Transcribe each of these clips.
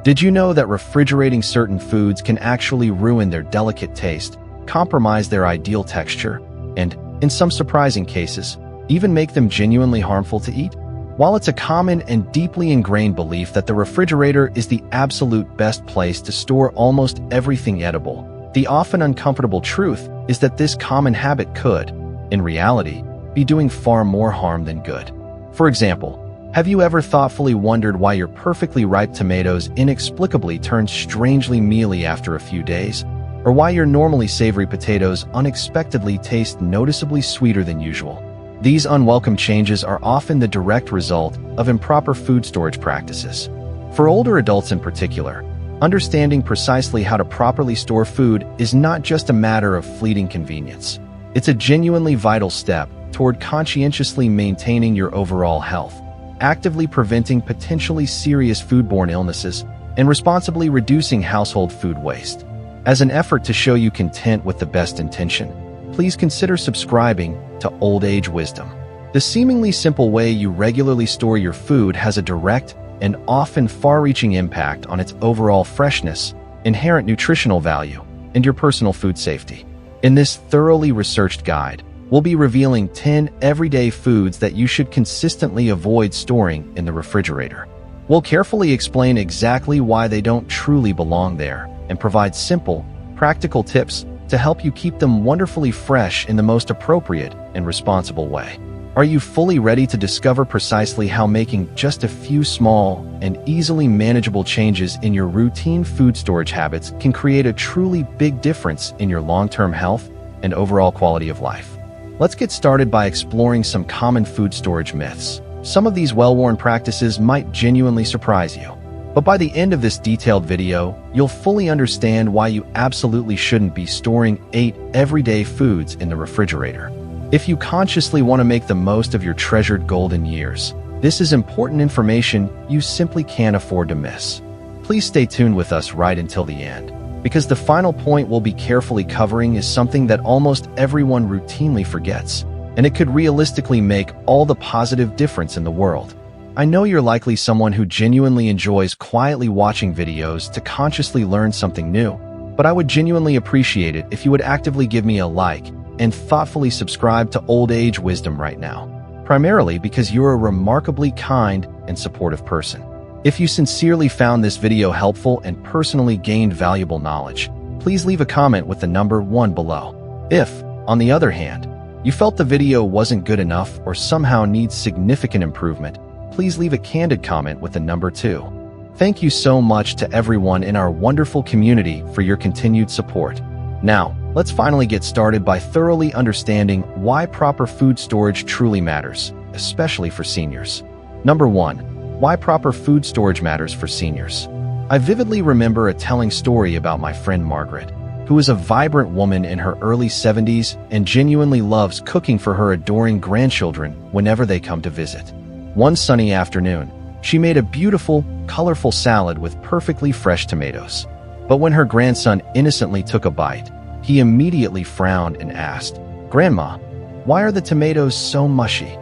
Did you know that refrigerating certain foods can actually ruin their delicate taste, compromise their ideal texture, and, in some surprising cases, even make them genuinely harmful to eat? While it's a common and deeply ingrained belief that the refrigerator is the absolute best place to store almost everything edible, the often uncomfortable truth is that this common habit could, in reality, be doing far more harm than good. For example, have you ever thoughtfully wondered why your perfectly ripe tomatoes inexplicably turn strangely mealy after a few days? Or why your normally savory potatoes unexpectedly taste noticeably sweeter than usual? These unwelcome changes are often the direct result of improper food storage practices. For older adults in particular, understanding precisely how to properly store food is not just a matter of fleeting convenience. It's a genuinely vital step toward conscientiously maintaining your overall health, actively preventing potentially serious foodborne illnesses, and responsibly reducing household food waste. As an effort to show you content with the best intention, please consider subscribing to Old Age Wisdom. The seemingly simple way you regularly store your food has a direct and often far-reaching impact on its overall freshness, inherent nutritional value, and your personal food safety. In this thoroughly researched guide, we'll be revealing 10 everyday foods that you should consistently avoid storing in the refrigerator. We'll carefully explain exactly why they don't truly belong there and provide simple, practical tips to help you keep them wonderfully fresh in the most appropriate and responsible way. Are you fully ready to discover precisely how making just a few small and easily manageable changes in your routine food storage habits can create a truly big difference in your long-term health and overall quality of life? Let's get started by exploring some common food storage myths. Some of these well-worn practices might genuinely surprise you, but by the end of this detailed video, you'll fully understand why you absolutely shouldn't be storing 8 everyday foods in the refrigerator. If you consciously want to make the most of your treasured golden years, this is important information you simply can't afford to miss. Please stay tuned with us right until the end, because the final point we'll be carefully covering is something that almost everyone routinely forgets, and it could realistically make all the positive difference in the world. I know you're likely someone who genuinely enjoys quietly watching videos to consciously learn something new, but I would genuinely appreciate it if you would actively give me a like and thoughtfully subscribe to Old Age Wisdom right now, primarily because you're a remarkably kind and supportive person. If you sincerely found this video helpful and personally gained valuable knowledge, please leave a comment with the number 1 below. If, on the other hand, you felt the video wasn't good enough or somehow needs significant improvement, please leave a candid comment with the number 2. Thank you so much to everyone in our wonderful community for your continued support. Now, let's finally get started by thoroughly understanding why proper food storage truly matters, especially for seniors. Number 1. Why proper food storage matters for seniors. I vividly remember a telling story about my friend Margaret, who is a vibrant woman in her early 70s and genuinely loves cooking for her adoring grandchildren whenever they come to visit. One sunny afternoon, she made a beautiful, colorful salad with perfectly fresh tomatoes. But when her grandson innocently took a bite, he immediately frowned and asked, "Grandma, why are the tomatoes so mushy?"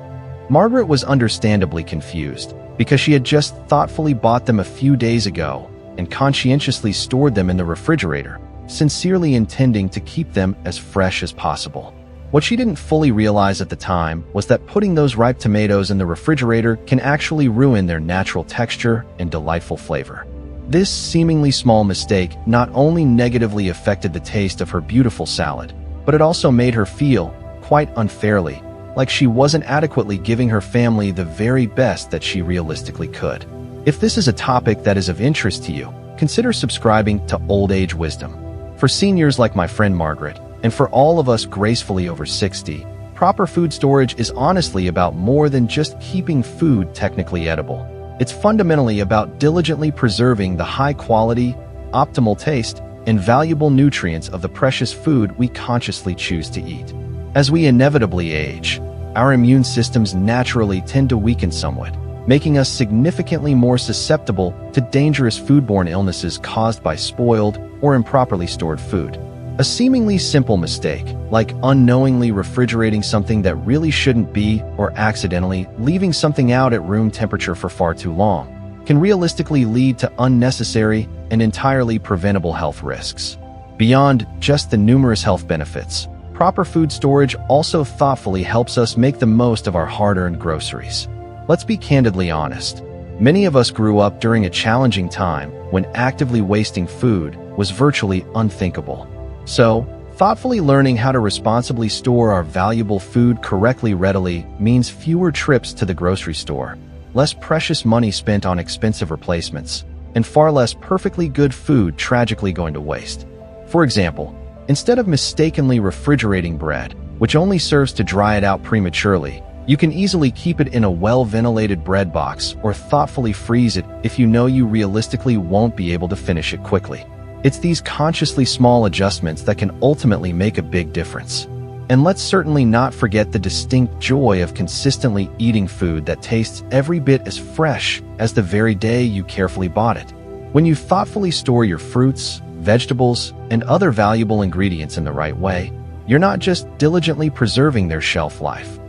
Margaret was understandably confused, because she had just thoughtfully bought them a few days ago and conscientiously stored them in the refrigerator, sincerely intending to keep them as fresh as possible. What she didn't fully realize at the time was that putting those ripe tomatoes in the refrigerator can actually ruin their natural texture and delightful flavor. This seemingly small mistake not only negatively affected the taste of her beautiful salad, but it also made her feel, quite unfairly, like she wasn't adequately giving her family the very best that she realistically could. If this is a topic that is of interest to you, consider subscribing to Old Age Wisdom. For seniors like my friend Margaret, and for all of us gracefully over 60, proper food storage is honestly about more than just keeping food technically edible. It's fundamentally about diligently preserving the high-quality, optimal taste, and valuable nutrients of the precious food we consciously choose to eat. As we inevitably age, our immune systems naturally tend to weaken somewhat, making us significantly more susceptible to dangerous foodborne illnesses caused by spoiled or improperly stored food. A seemingly simple mistake, like unknowingly refrigerating something that really shouldn't be or accidentally leaving something out at room temperature for far too long, can realistically lead to unnecessary and entirely preventable health risks. Beyond just the numerous health benefits, proper food storage also thoughtfully helps us make the most of our hard-earned groceries. Let's be candidly honest. Many of us grew up during a challenging time when actively wasting food was virtually unthinkable. So, thoughtfully learning how to responsibly store our valuable food correctly readily means fewer trips to the grocery store, less precious money spent on expensive replacements, and far less perfectly good food tragically going to waste. For example, instead of mistakenly refrigerating bread, which only serves to dry it out prematurely, you can easily keep it in a well-ventilated bread box or thoughtfully freeze it if you know you realistically won't be able to finish it quickly. It's these consciously small adjustments that can ultimately make a big difference. And let's certainly not forget the distinct joy of consistently eating food that tastes every bit as fresh as the very day you carefully bought it. When you thoughtfully store your fruits, vegetables, and other valuable ingredients in the right way, you're not just diligently preserving their shelf life.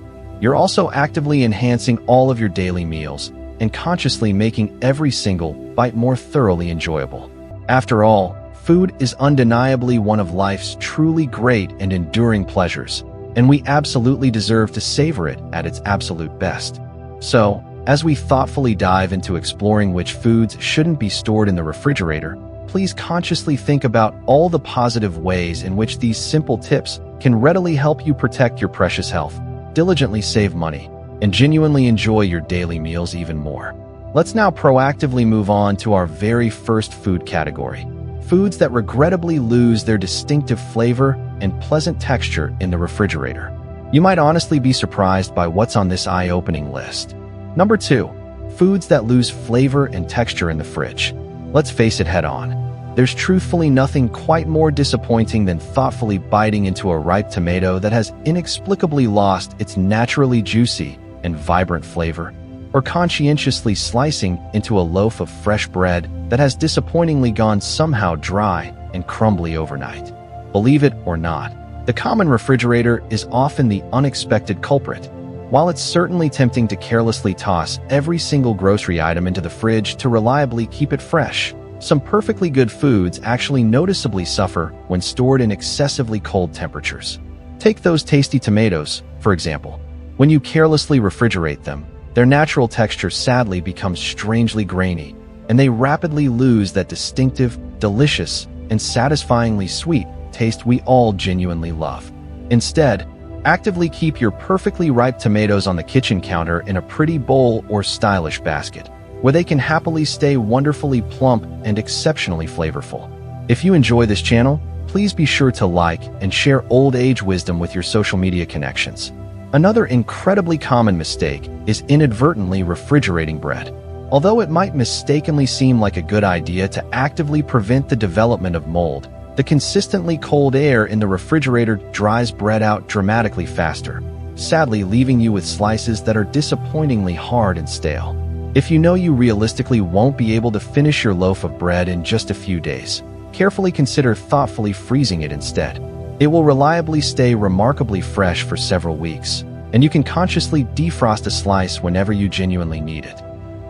You're also actively enhancing all of your daily meals and consciously making every single bite more thoroughly enjoyable. After all, food is undeniably one of life's truly great and enduring pleasures, and we absolutely deserve to savor it at its absolute best. So, as we thoughtfully dive into exploring which foods shouldn't be stored in the refrigerator, please consciously think about all the positive ways in which these simple tips can readily help you protect your precious health, diligently save money, and genuinely enjoy your daily meals even more. Let's now proactively move on to our very first food category: foods that regrettably lose their distinctive flavor and pleasant texture in the refrigerator. You might honestly be surprised by what's on this eye-opening list. Number 2, foods that lose flavor and texture in the fridge. Let's face it head on. There's truthfully nothing quite more disappointing than thoughtfully biting into a ripe tomato that has inexplicably lost its naturally juicy and vibrant flavor, or conscientiously slicing into a loaf of fresh bread that has disappointingly gone somehow dry and crumbly overnight. Believe it or not, the common refrigerator is often the unexpected culprit. While it's certainly tempting to carelessly toss every single grocery item into the fridge to reliably keep it fresh, some perfectly good foods actually noticeably suffer when stored in excessively cold temperatures. Take those tasty tomatoes, for example. When you carelessly refrigerate them, their natural texture sadly becomes strangely grainy, and they rapidly lose that distinctive, delicious, and satisfyingly sweet taste we all genuinely love. Instead, actively keep your perfectly ripe tomatoes on the kitchen counter in a pretty bowl or stylish basket, where they can happily stay wonderfully plump and exceptionally flavorful. If you enjoy this channel, please be sure to like and share old age wisdom with your social media connections. Another incredibly common mistake is inadvertently refrigerating bread. Although it might mistakenly seem like a good idea to actively prevent the development of mold, the consistently cold air in the refrigerator dries bread out dramatically faster, sadly leaving you with slices that are disappointingly hard and stale. If you know you realistically won't be able to finish your loaf of bread in just a few days, carefully consider thoughtfully freezing it instead. It will reliably stay remarkably fresh for several weeks, and you can consciously defrost a slice whenever you genuinely need it.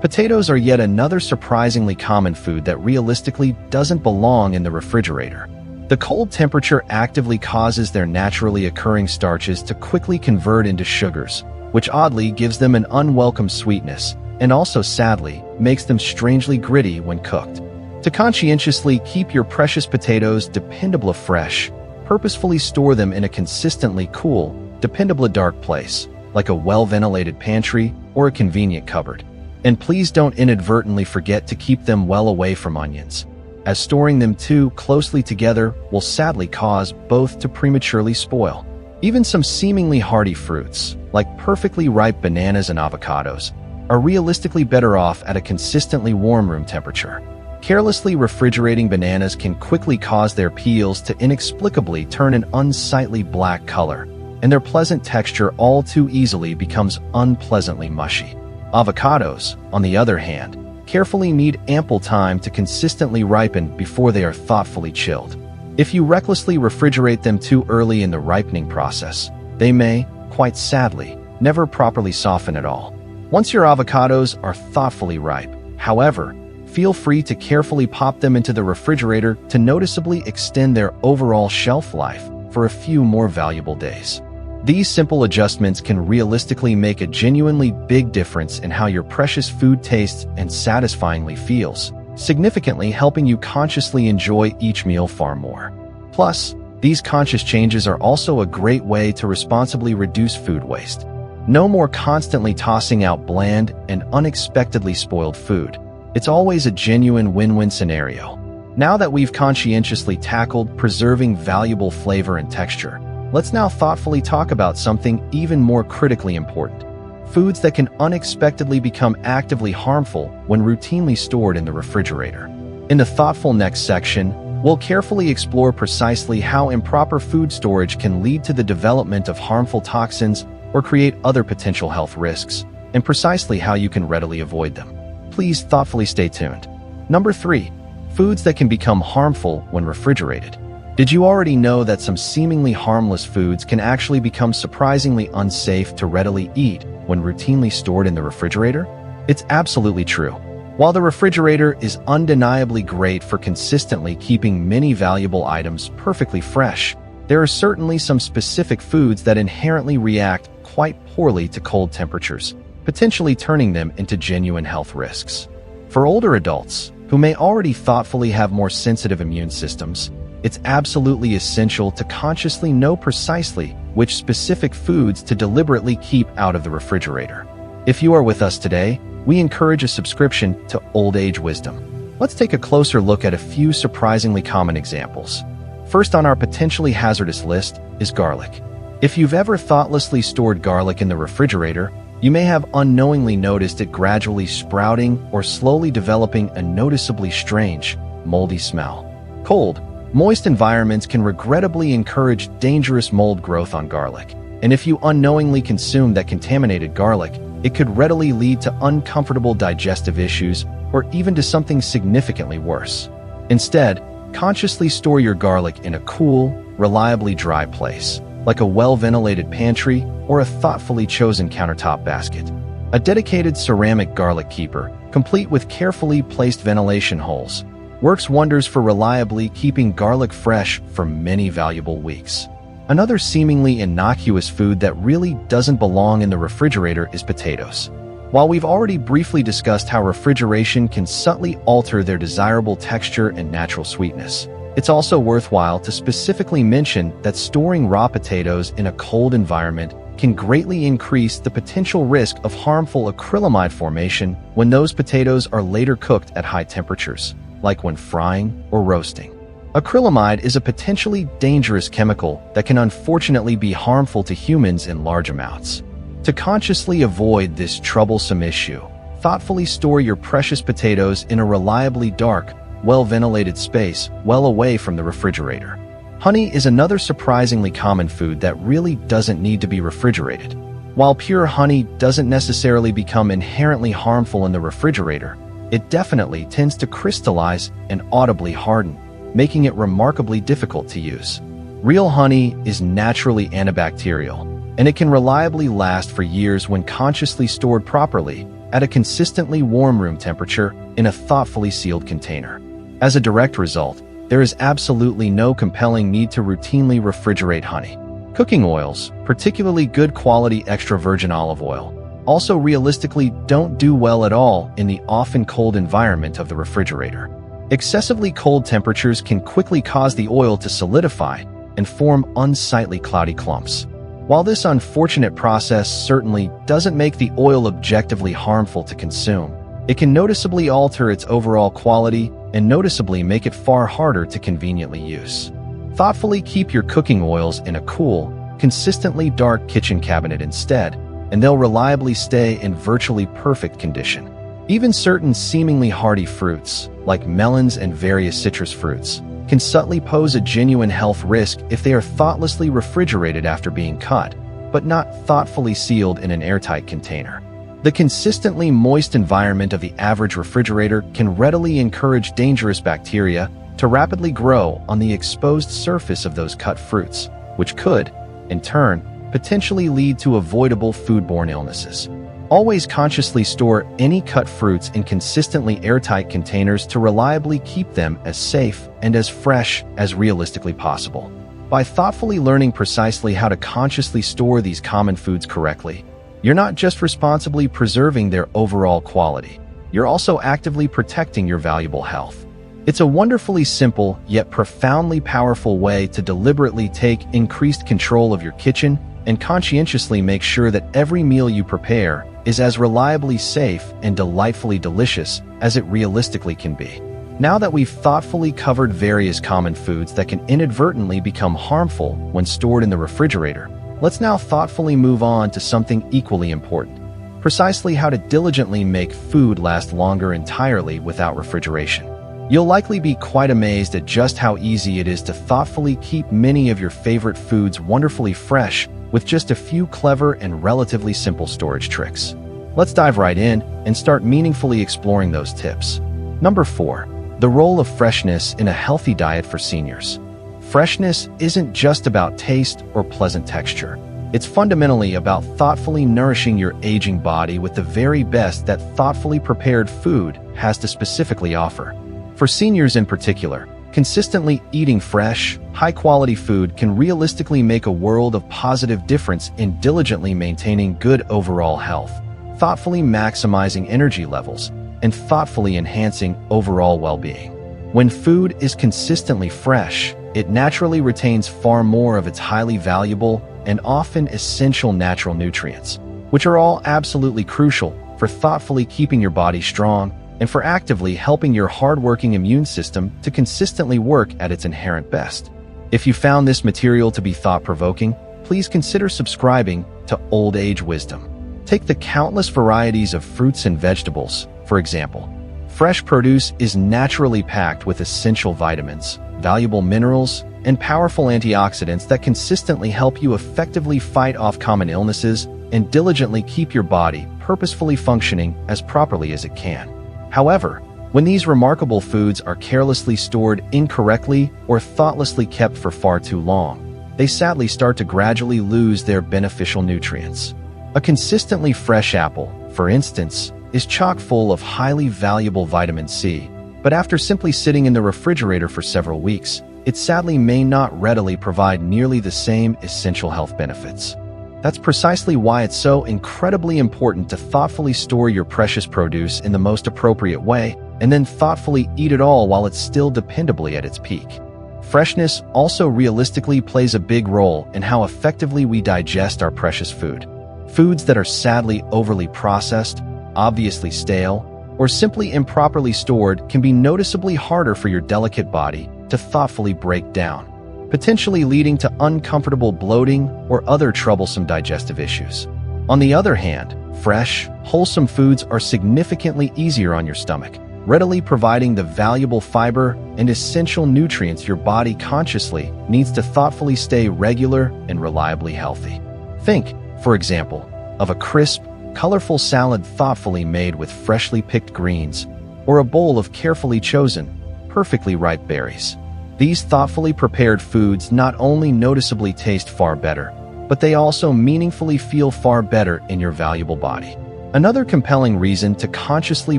Potatoes are yet another surprisingly common food that realistically doesn't belong in the refrigerator. The cold temperature actively causes their naturally occurring starches to quickly convert into sugars, which oddly gives them an unwelcome sweetness, and also sadly makes them strangely gritty when cooked. To conscientiously keep your precious potatoes dependably fresh, purposefully store them in a consistently cool, dependably dark place, like a well-ventilated pantry or a convenient cupboard. And please don't inadvertently forget to keep them well away from onions, as storing them too closely together will sadly cause both to prematurely spoil. Even some seemingly hardy fruits, like perfectly ripe bananas and avocados, are realistically better off at a consistently warm room temperature. Carelessly refrigerating bananas can quickly cause their peels to inexplicably turn an unsightly black color, and their pleasant texture all too easily becomes unpleasantly mushy. Avocados, on the other hand, carefully need ample time to consistently ripen before they are thoughtfully chilled. If you recklessly refrigerate them too early in the ripening process, they may, quite sadly, never properly soften at all. Once your avocados are thoughtfully ripe, However, feel free to carefully pop them into the refrigerator to noticeably extend their overall shelf life for a few more valuable days. These simple adjustments can realistically make a genuinely big difference in how your precious food tastes and satisfyingly feels, significantly helping you consciously enjoy each meal far more. Plus, these conscious changes are also a great way to responsibly reduce food waste. No more constantly tossing out bland and unexpectedly spoiled food. It's always a genuine win-win scenario. Now that we've conscientiously tackled preserving valuable flavor and texture, let's now thoughtfully talk about something even more critically important: foods that can unexpectedly become actively harmful when routinely stored in the refrigerator. In the thoughtful next section, we'll carefully explore precisely how improper food storage can lead to the development of harmful toxins or create other potential health risks, and precisely how you can readily avoid them. Please thoughtfully stay tuned. Number 3. Foods that can become harmful when refrigerated. Did you already know that some seemingly harmless foods can actually become surprisingly unsafe to readily eat when routinely stored in the refrigerator? It's absolutely true. While the refrigerator is undeniably great for consistently keeping many valuable items perfectly fresh, there are certainly some specific foods that inherently react quite poorly to cold temperatures, potentially turning them into genuine health risks. For older adults, who may already thoughtfully have more sensitive immune systems, it's absolutely essential to consciously know precisely which specific foods to deliberately keep out of the refrigerator. If you are with us today, we encourage a subscription to Old Age Wisdom. Let's take a closer look at a few surprisingly common examples. First on our potentially hazardous list is garlic. If you've ever thoughtlessly stored garlic in the refrigerator, you may have unknowingly noticed it gradually sprouting or slowly developing a noticeably strange, moldy smell. Cold, moist environments can regrettably encourage dangerous mold growth on garlic, and if you unknowingly consume that contaminated garlic, it could readily lead to uncomfortable digestive issues or even to something significantly worse. Instead, consciously store your garlic in a cool, reliably dry place, like a well-ventilated pantry or a thoughtfully chosen countertop basket. A dedicated ceramic garlic keeper, complete with carefully placed ventilation holes, works wonders for reliably keeping garlic fresh for many valuable weeks. Another seemingly innocuous food that really doesn't belong in the refrigerator is potatoes. While we've already briefly discussed how refrigeration can subtly alter their desirable texture and natural sweetness, it's also worthwhile to specifically mention that storing raw potatoes in a cold environment can greatly increase the potential risk of harmful acrylamide formation when those potatoes are later cooked at high temperatures, like when frying or roasting. Acrylamide is a potentially dangerous chemical that can unfortunately be harmful to humans in large amounts. To consciously avoid this troublesome issue, thoughtfully store your precious potatoes in a reliably dark, well-ventilated space well away from the refrigerator. Honey is another surprisingly common food that really doesn't need to be refrigerated. While pure honey doesn't necessarily become inherently harmful in the refrigerator, it definitely tends to crystallize and audibly harden, making it remarkably difficult to use. Real honey is naturally antibacterial, and it can reliably last for years when consciously stored properly at a consistently warm room temperature in a thoughtfully sealed container. As a direct result, there is absolutely no compelling need to routinely refrigerate honey. Cooking oils, particularly good quality extra virgin olive oil, also realistically don't do well at all in the often cold environment of the refrigerator. Excessively cold temperatures can quickly cause the oil to solidify and form unsightly cloudy clumps. While this unfortunate process certainly doesn't make the oil objectively harmful to consume, it can noticeably alter its overall quality and noticeably make it far harder to conveniently use. Thoughtfully keep your cooking oils in a cool, consistently dark kitchen cabinet instead, and they'll reliably stay in virtually perfect condition. Even certain seemingly hardy fruits, like melons and various citrus fruits, can subtly pose a genuine health risk if they are thoughtlessly refrigerated after being cut, but not thoughtfully sealed in an airtight container. The consistently moist environment of the average refrigerator can readily encourage dangerous bacteria to rapidly grow on the exposed surface of those cut fruits, which could, in turn, potentially lead to avoidable foodborne illnesses. Always consciously store any cut fruits in consistently airtight containers to reliably keep them as safe and as fresh as realistically possible. By thoughtfully learning precisely how to consciously store these common foods correctly, you're not just responsibly preserving their overall quality, you're also actively protecting your valuable health. It's a wonderfully simple yet profoundly powerful way to deliberately take increased control of your kitchen and conscientiously make sure that every meal you prepare is as reliably safe and delightfully delicious as it realistically can be. Now that we've thoughtfully covered various common foods that can inadvertently become harmful when stored in the refrigerator, let's now thoughtfully move on to something equally important: precisely how to diligently make food last longer entirely without refrigeration. You'll likely be quite amazed at just how easy it is to thoughtfully keep many of your favorite foods wonderfully fresh with just a few clever and relatively simple storage tricks. Let's dive right in and start meaningfully exploring those tips. Number 4. The role of freshness in a healthy diet for seniors. Freshness isn't just about taste or pleasant texture. It's fundamentally about thoughtfully nourishing your aging body with the very best that thoughtfully prepared food has to specifically offer. For seniors in particular, consistently eating fresh, high-quality food can realistically make a world of positive difference in diligently maintaining good overall health, thoughtfully maximizing energy levels, and thoughtfully enhancing overall well-being. When food is consistently fresh, it naturally retains far more of its highly valuable and often essential natural nutrients, which are all absolutely crucial for thoughtfully keeping your body strong and for actively helping your hard-working immune system to consistently work at its inherent best. If you found this material to be thought-provoking, please consider subscribing to Old Age Wisdom. Take the countless varieties of fruits and vegetables, for example. Fresh produce is naturally packed with essential vitamins, valuable minerals, and powerful antioxidants that consistently help you effectively fight off common illnesses and diligently keep your body purposefully functioning as properly as it can. However, when these remarkable foods are carelessly stored incorrectly or thoughtlessly kept for far too long, they sadly start to gradually lose their beneficial nutrients. A consistently fresh apple, for instance, is chock full of highly valuable vitamin C, but after simply sitting in the refrigerator for several weeks, it sadly may not readily provide nearly the same essential health benefits. That's precisely why it's so incredibly important to thoughtfully store your precious produce in the most appropriate way, and then thoughtfully eat it all while it's still dependably at its peak. Freshness also realistically plays a big role in how effectively we digest our precious food. Foods that are sadly overly processed, obviously stale, or simply improperly stored can be noticeably harder for your delicate body to thoughtfully break down, potentially leading to uncomfortable bloating or other troublesome digestive issues. On the other hand, fresh, wholesome foods are significantly easier on your stomach, readily providing the valuable fiber and essential nutrients your body consciously needs to thoughtfully stay regular and reliably healthy. Think, for example, of a crisp, colorful salad thoughtfully made with freshly picked greens, or a bowl of carefully chosen, perfectly ripe berries. These thoughtfully prepared foods not only noticeably taste far better, but they also meaningfully feel far better in your valuable body. Another compelling reason to consciously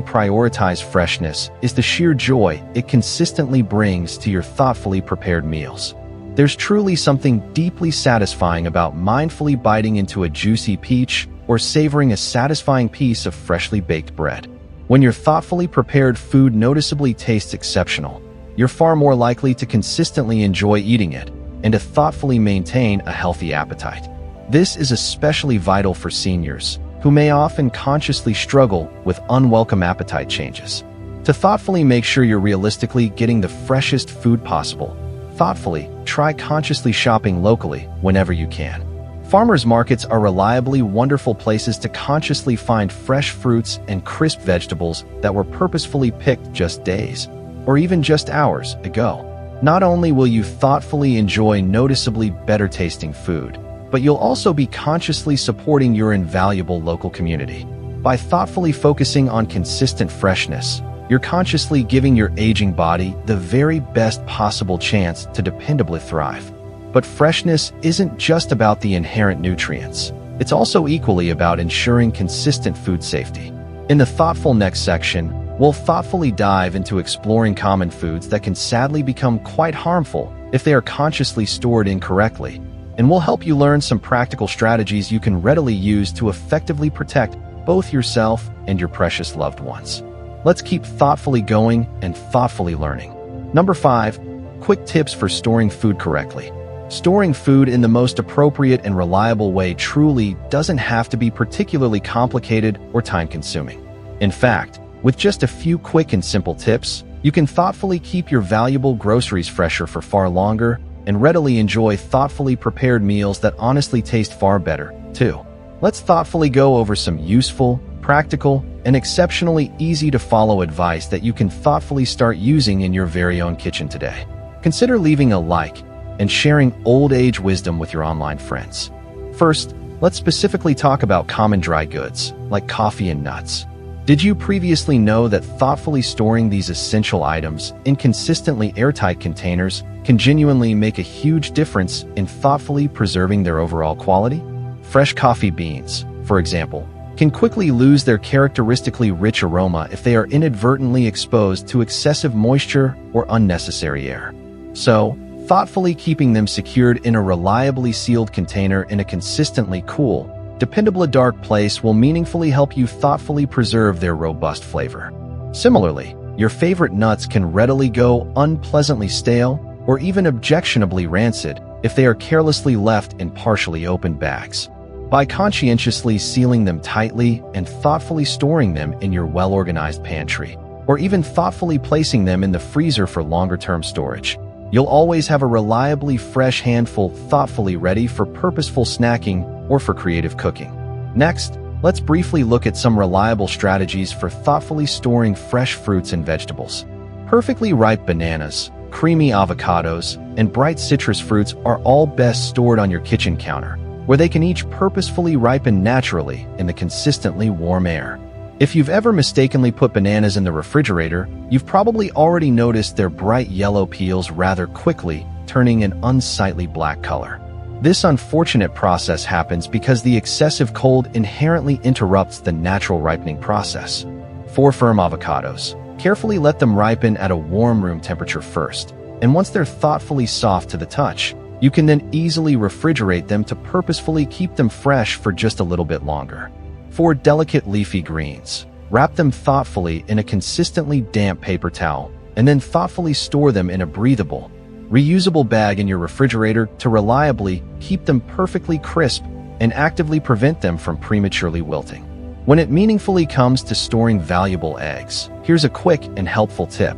prioritize freshness is the sheer joy it consistently brings to your thoughtfully prepared meals. There's truly something deeply satisfying about mindfully biting into a juicy peach or savoring a satisfying piece of freshly baked bread. When your thoughtfully prepared food noticeably tastes exceptional, you're far more likely to consistently enjoy eating it and to thoughtfully maintain a healthy appetite. This is especially vital for seniors, who may often consciously struggle with unwelcome appetite changes. To thoughtfully make sure you're realistically getting the freshest food possible, thoughtfully try consciously shopping locally whenever you can. Farmers markets are reliably wonderful places to consciously find fresh fruits and crisp vegetables that were purposefully picked just days, or even just hours ago. Not only will you thoughtfully enjoy noticeably better tasting food, but you'll also be consciously supporting your invaluable local community. By thoughtfully focusing on consistent freshness, you're consciously giving your aging body the very best possible chance to dependably thrive. But freshness isn't just about the inherent nutrients. It's also equally about ensuring consistent food safety. In the Thoughtful Next section, we'll thoughtfully dive into exploring common foods that can sadly become quite harmful if they are consciously stored incorrectly, and we'll help you learn some practical strategies you can readily use to effectively protect both yourself and your precious loved ones. Let's keep thoughtfully going and thoughtfully learning. Number 5. Quick tips for storing food correctly. Storing food in the most appropriate and reliable way truly doesn't have to be particularly complicated or time-consuming. In fact, with just a few quick and simple tips, you can thoughtfully keep your valuable groceries fresher for far longer and readily enjoy thoughtfully prepared meals that honestly taste far better, too. Let's thoughtfully go over some useful, practical, and exceptionally easy-to-follow advice that you can thoughtfully start using in your very own kitchen today. Consider leaving a like and sharing old-age wisdom with your online friends. First, let's specifically talk about common dry goods, like coffee and nuts. Did you previously know that thoughtfully storing these essential items in consistently airtight containers can genuinely make a huge difference in thoughtfully preserving their overall quality? Fresh coffee beans, for example, can quickly lose their characteristically rich aroma if they are inadvertently exposed to excessive moisture or unnecessary air. So, thoughtfully keeping them secured in a reliably sealed container in a consistently cool, dependable dark place will meaningfully help you thoughtfully preserve their robust flavor. Similarly, your favorite nuts can readily go unpleasantly stale or even objectionably rancid if they are carelessly left in partially opened bags. By conscientiously sealing them tightly and thoughtfully storing them in your well-organized pantry, or even thoughtfully placing them in the freezer for longer-term storage, you'll always have a reliably fresh handful thoughtfully ready for purposeful snacking or for creative cooking. Next, let's briefly look at some reliable strategies for thoughtfully storing fresh fruits and vegetables. Perfectly ripe bananas, creamy avocados, and bright citrus fruits are all best stored on your kitchen counter, where they can each purposefully ripen naturally in the consistently warm air. If you've ever mistakenly put bananas in the refrigerator, you've probably already noticed their bright yellow peels rather quickly turning an unsightly black color. This unfortunate process happens because the excessive cold inherently interrupts the natural ripening process. For firm avocados, carefully let them ripen at a warm room temperature first, and once they're thoughtfully soft to the touch, you can then easily refrigerate them to purposefully keep them fresh for just a little bit longer. For delicate leafy greens, wrap them thoughtfully in a consistently damp paper towel, and then thoughtfully store them in a breathable, reusable bag in your refrigerator to reliably keep them perfectly crisp and actively prevent them from prematurely wilting. When it meaningfully comes to storing valuable eggs, here's a quick and helpful tip.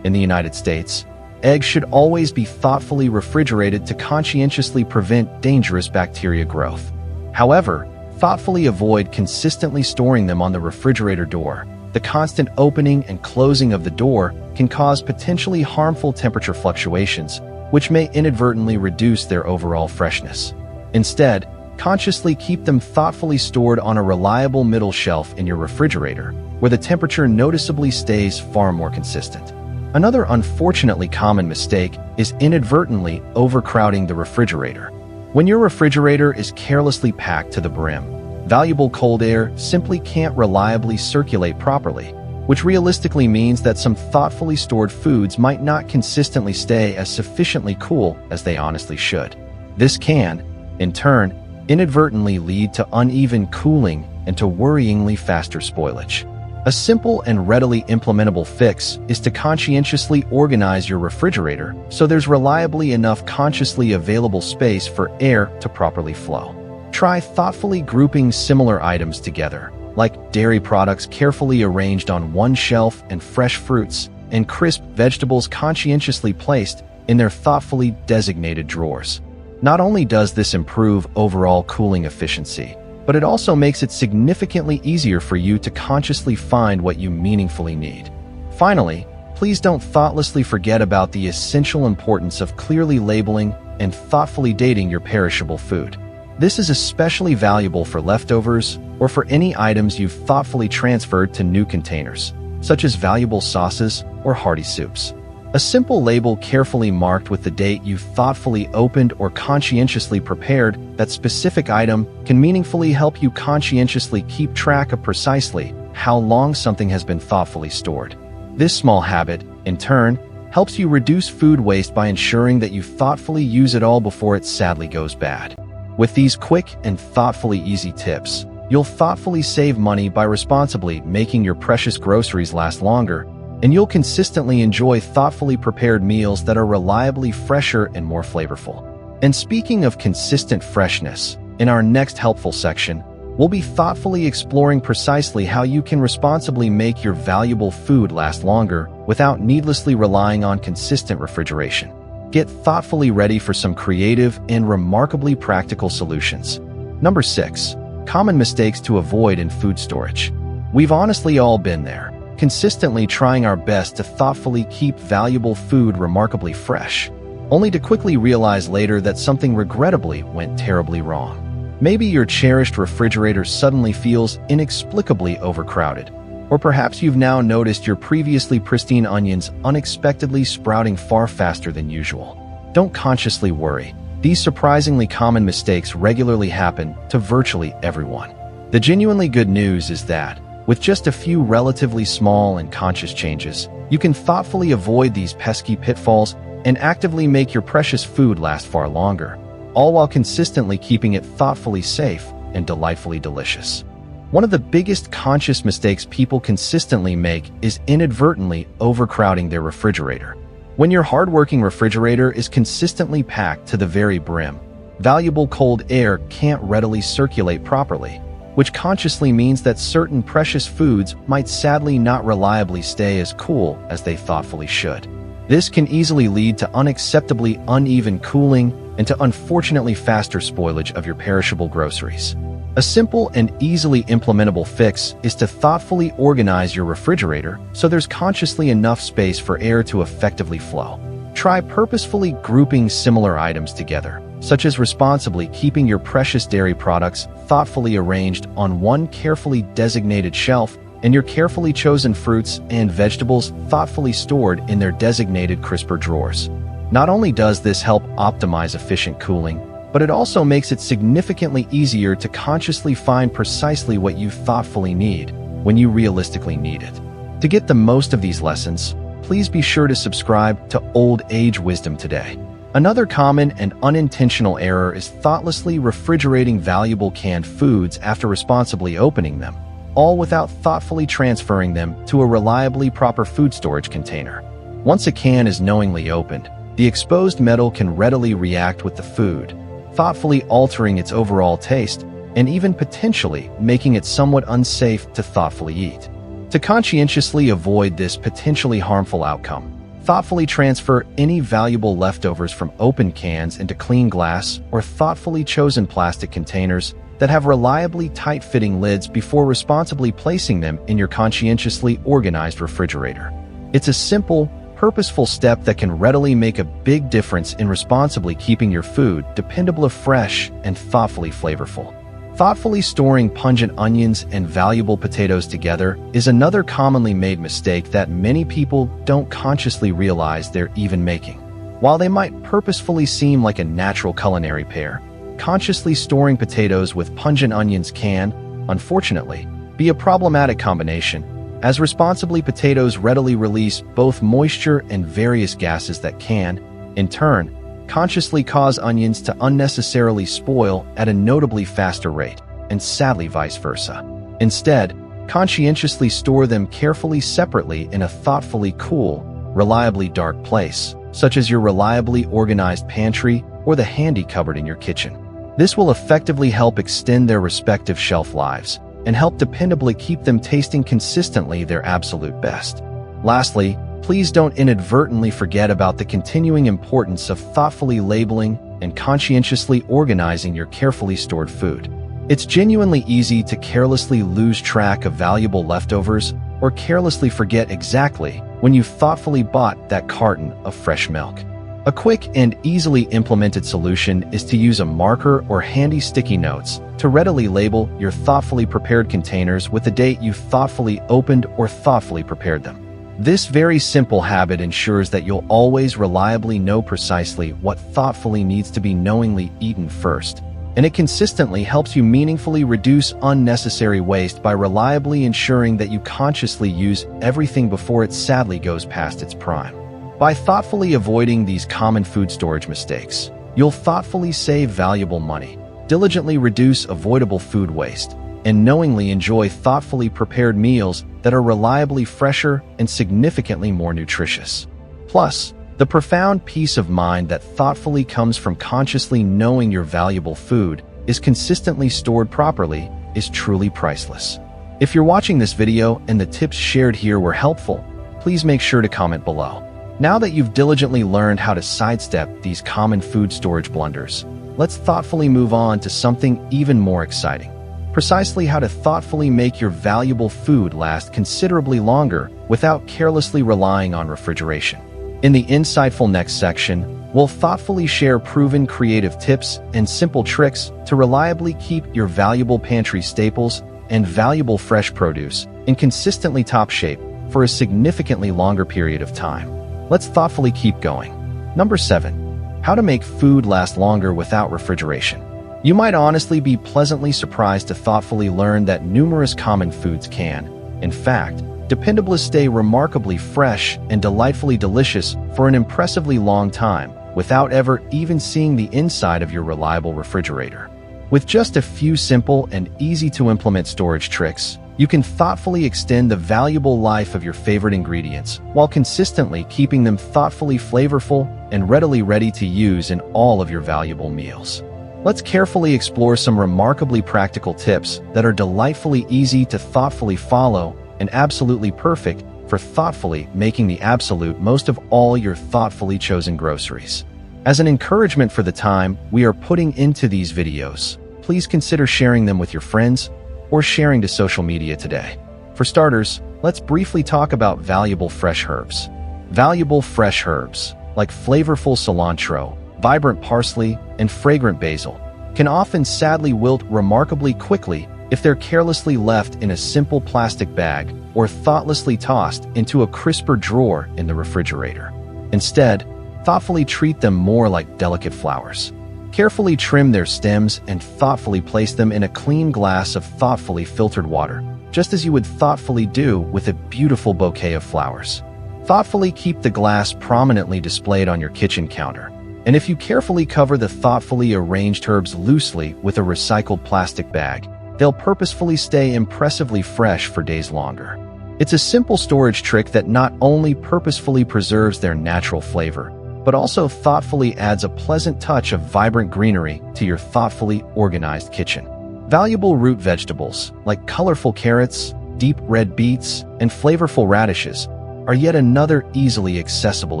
In the United States, eggs should always be thoughtfully refrigerated to conscientiously prevent dangerous bacteria growth. However, thoughtfully avoid consistently storing them on the refrigerator door. The constant opening and closing of the door can cause potentially harmful temperature fluctuations, which may inadvertently reduce their overall freshness. Instead, consciously keep them thoughtfully stored on a reliable middle shelf in your refrigerator, where the temperature noticeably stays far more consistent. Another unfortunately common mistake is inadvertently overcrowding the refrigerator. When your refrigerator is carelessly packed to the brim, valuable cold air simply can't reliably circulate properly, which realistically means that some thoughtfully stored foods might not consistently stay as sufficiently cool as they honestly should. This can, in turn, inadvertently lead to uneven cooling and to worryingly faster spoilage. A simple and readily implementable fix is to conscientiously organize your refrigerator so there's reliably enough consciously available space for air to properly flow. Try thoughtfully grouping similar items together, like dairy products carefully arranged on one shelf and fresh fruits and crisp vegetables conscientiously placed in their thoughtfully designated drawers. Not only does this improve overall cooling efficiency, but it also makes it significantly easier for you to consciously find what you meaningfully need. Finally, please don't thoughtlessly forget about the essential importance of clearly labeling and thoughtfully dating your perishable food. This is especially valuable for leftovers or for any items you've thoughtfully transferred to new containers, such as valuable sauces or hearty soups. A simple label carefully marked with the date you thoughtfully opened or conscientiously prepared that specific item can meaningfully help you conscientiously keep track of precisely how long something has been thoughtfully stored. This small habit, in turn, helps you reduce food waste by ensuring that you thoughtfully use it all before it sadly goes bad. With these quick and thoughtfully easy tips, you'll thoughtfully save money by responsibly making your precious groceries last longer, and you'll consistently enjoy thoughtfully prepared meals that are reliably fresher and more flavorful. And speaking of consistent freshness, in our next helpful section, we'll be thoughtfully exploring precisely how you can responsibly make your valuable food last longer without needlessly relying on consistent refrigeration. Get thoughtfully ready for some creative and remarkably practical solutions. Number 6. Common mistakes to avoid in food storage. We've honestly all been there, consistently trying our best to thoughtfully keep valuable food remarkably fresh, only to quickly realize later that something regrettably went terribly wrong. Maybe your cherished refrigerator suddenly feels inexplicably overcrowded, or perhaps you've now noticed your previously pristine onions unexpectedly sprouting far faster than usual. Don't consciously worry. These surprisingly common mistakes regularly happen to virtually everyone. The genuinely good news is that, with just a few relatively small and conscious changes, you can thoughtfully avoid these pesky pitfalls and actively make your precious food last far longer, all while consistently keeping it thoughtfully safe and delightfully delicious. One of the biggest conscious mistakes people consistently make is inadvertently overcrowding their refrigerator. When your hardworking refrigerator is consistently packed to the very brim, valuable cold air can't readily circulate properly, which consciously means that certain precious foods might sadly not reliably stay as cool as they thoughtfully should. This can easily lead to unacceptably uneven cooling and to unfortunately faster spoilage of your perishable groceries. A simple and easily implementable fix is to thoughtfully organize your refrigerator so there's consciously enough space for air to effectively flow. Try purposefully grouping similar items together, such as responsibly keeping your precious dairy products thoughtfully arranged on one carefully designated shelf and your carefully chosen fruits and vegetables thoughtfully stored in their designated crisper drawers. Not only does this help optimize efficient cooling, but it also makes it significantly easier to consciously find precisely what you thoughtfully need when you realistically need it. To get the most of these lessons, please be sure to subscribe to Old Age Wisdom today. Another common and unintentional error is thoughtlessly refrigerating valuable canned foods after responsibly opening them, all without thoughtfully transferring them to a reliably proper food storage container. Once a can is knowingly opened, the exposed metal can readily react with the food, thoughtfully altering its overall taste and even potentially making it somewhat unsafe to thoughtfully eat. To conscientiously avoid this potentially harmful outcome, thoughtfully transfer any valuable leftovers from open cans into clean glass or thoughtfully chosen plastic containers that have reliably tight-fitting lids before responsibly placing them in your conscientiously organized refrigerator. It's a simple, purposeful step that can readily make a big difference in responsibly keeping your food dependably fresh and thoughtfully flavorful. Thoughtfully storing pungent onions and valuable potatoes together is another commonly made mistake that many people don't consciously realize they're even making. While they might purposefully seem like a natural culinary pair, consciously storing potatoes with pungent onions can, unfortunately, be a problematic combination, as responsibly potatoes readily release both moisture and various gases that can, in turn, consciously cause onions to unnecessarily spoil at a notably faster rate, and sadly vice versa. Instead, conscientiously store them carefully separately in a thoughtfully cool, reliably dark place, such as your reliably organized pantry or the handy cupboard in your kitchen. This will effectively help extend their respective shelf lives and help dependably keep them tasting consistently their absolute best. Lastly, please don't inadvertently forget about the continuing importance of thoughtfully labeling and conscientiously organizing your carefully stored food. It's genuinely easy to carelessly lose track of valuable leftovers or carelessly forget exactly when you thoughtfully bought that carton of fresh milk. A quick and easily implemented solution is to use a marker or handy sticky notes to readily label your thoughtfully prepared containers with the date you thoughtfully opened or thoughtfully prepared them. This very simple habit ensures that you'll always reliably know precisely what thoughtfully needs to be knowingly eaten first, and it consistently helps you meaningfully reduce unnecessary waste by reliably ensuring that you consciously use everything before it sadly goes past its prime. By thoughtfully avoiding these common food storage mistakes, you'll thoughtfully save valuable money, diligently reduce avoidable food waste, and knowingly enjoy thoughtfully prepared meals that are reliably fresher and significantly more nutritious. Plus, the profound peace of mind that thoughtfully comes from consciously knowing your valuable food is consistently stored properly is truly priceless. If you're watching this video and the tips shared here were helpful, please make sure to comment below. Now that you've diligently learned how to sidestep these common food storage blunders, let's thoughtfully move on to something even more exciting. Precisely how to thoughtfully make your valuable food last considerably longer without carelessly relying on refrigeration. In the insightful next section, we'll thoughtfully share proven creative tips and simple tricks to reliably keep your valuable pantry staples and valuable fresh produce in consistently top shape for a significantly longer period of time. Let's thoughtfully keep going. Number 7. How to make food last longer without refrigeration. You might honestly be pleasantly surprised to thoughtfully learn that numerous common foods can, in fact, dependably stay remarkably fresh and delightfully delicious for an impressively long time without ever even seeing the inside of your reliable refrigerator. With just a few simple and easy-to-implement storage tricks, you can thoughtfully extend the valuable life of your favorite ingredients while consistently keeping them thoughtfully flavorful and readily ready to use in all of your valuable meals. Let's carefully explore some remarkably practical tips that are delightfully easy to thoughtfully follow and absolutely perfect for thoughtfully making the absolute most of all your thoughtfully chosen groceries. As an encouragement for the time we are putting into these videos, please consider sharing them with your friends or sharing to social media today. For starters, let's briefly talk about valuable fresh herbs. Valuable fresh herbs, like flavorful cilantro, vibrant parsley, and fragrant basil, can often sadly wilt remarkably quickly if they're carelessly left in a simple plastic bag or thoughtlessly tossed into a crisper drawer in the refrigerator. Instead, thoughtfully treat them more like delicate flowers. Carefully trim their stems and thoughtfully place them in a clean glass of thoughtfully filtered water, just as you would thoughtfully do with a beautiful bouquet of flowers. Thoughtfully keep the glass prominently displayed on your kitchen counter. And if you carefully cover the thoughtfully arranged herbs loosely with a recycled plastic bag, they'll purposefully stay impressively fresh for days longer. It's a simple storage trick that not only purposefully preserves their natural flavor, but also thoughtfully adds a pleasant touch of vibrant greenery to your thoughtfully organized kitchen. Valuable root vegetables, like colorful carrots, deep red beets, and flavorful radishes, are yet another easily accessible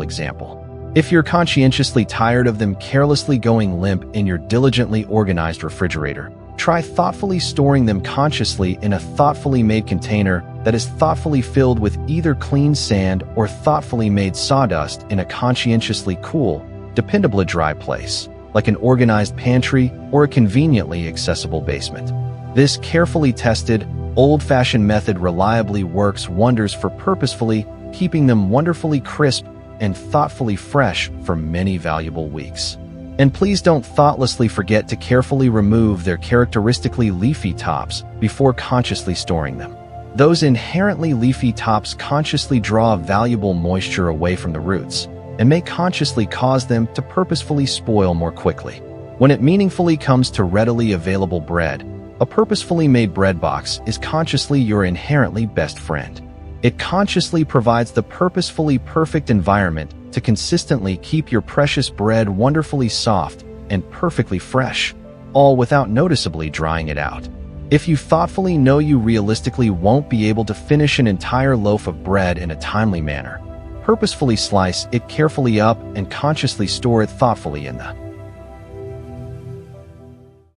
example. If you're conscientiously tired of them carelessly going limp in your diligently organized refrigerator, try thoughtfully storing them consciously in a thoughtfully made container that is thoughtfully filled with either clean sand or thoughtfully made sawdust in a conscientiously cool, dependably dry place, like an organized pantry or a conveniently accessible basement. This carefully tested, old-fashioned method reliably works wonders for purposefully keeping them wonderfully crisp and thoughtfully fresh for many valuable weeks. And please don't thoughtlessly forget to carefully remove their characteristically leafy tops before consciously storing them. Those inherently leafy tops consciously draw valuable moisture away from the roots and may consciously cause them to purposefully spoil more quickly. When it meaningfully comes to readily available bread, a purposefully made bread box is consciously your inherently best friend. It consciously provides the purposefully perfect environment to consistently keep your precious bread wonderfully soft and perfectly fresh, all without noticeably drying it out. If you thoughtfully know you realistically won't be able to finish an entire loaf of bread in a timely manner, purposefully slice it carefully up and consciously store it thoughtfully in the